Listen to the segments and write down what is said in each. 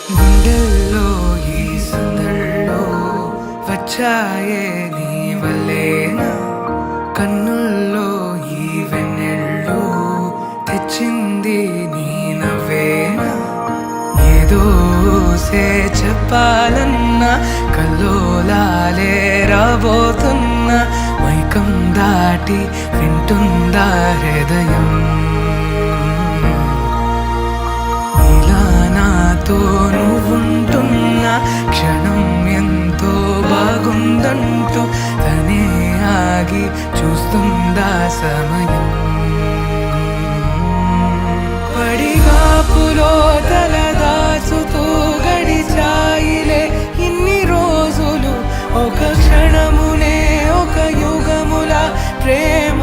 గుండెల్లో ఈ సందల్లో వచ్చాయే నీ వల్లేనా, కన్నుల్లో ఈ వెన్నెళ్ళు తెచ్చింది నీ నవ్వేనా. ఏదో చెప్పాలన్నా కల్లోలాలే రాబోతున్నా, మైకం దాటి వింటుందా హృదయం. ఇలా నాతో నువ్వుంటున్న క్షణం ఎంతో బాగుందంటూ తనే ఆగి చూస్తుందా సమయం. పడిగాపులో తలదాచుతూ గడిచాయిలే ఇన్ని రోజులు, ఒక క్షణమునే ఒక యుగముల ప్రేమ.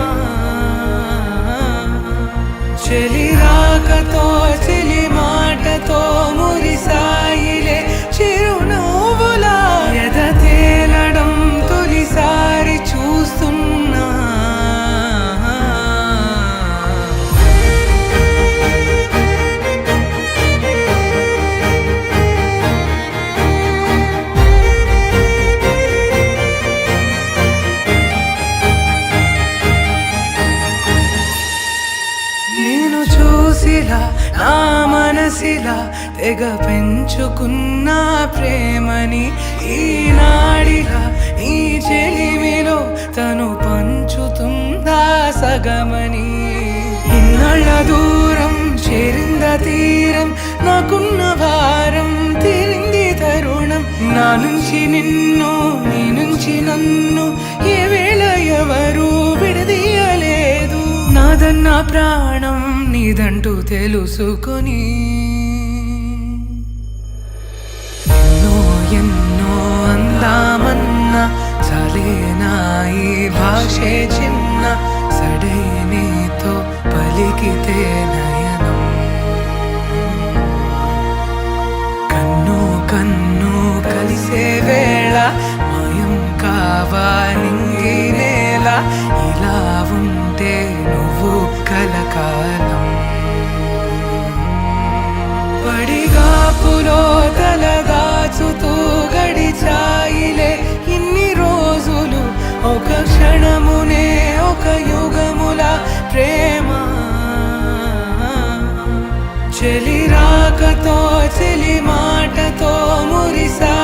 చెలి రాకతో చెలి మాటతో మురిసాయిలే చిరునవ్వులా, ఎద తేలడం తొలిసారి చూస్తున్నా. నేను చూసిలా నా మనసిలా తెగ పెంచుకున్న ప్రేమని, ఈనాడిలా ఈ చెలిమిలో తను పంచుతుందా సగమని. ఇన్నాళ్ళ దూరం చేరింద తీరం, నాకున్న భారం తీరింది తరుణం. నా నుంచి నిన్ను నీ నుంచి నన్ను ఏ వేళ ఎవరు విడదీయలేదు. నాదన్న ప్రాణం నీదంటూ తెలుసుకొని ఎన్నో ఎన్నో అందామన్నా చాలేనా ఈ భాషే చిన్న. సడే నీతో పలికితే నయనం, కన్ను కన్ను కలిసే వేళ మాయం కావాలింగి నేల. ఇలా ఉంటే నువ్వు కలకాలం. పడిగాపులో తలదాచుతూ గడిచాయిలే ఇన్ని రోజులు, ఒక క్షణమునే ఒక యుగముల ప్రేమ. చెలి రాకతో చెలి మాటతో మురిసా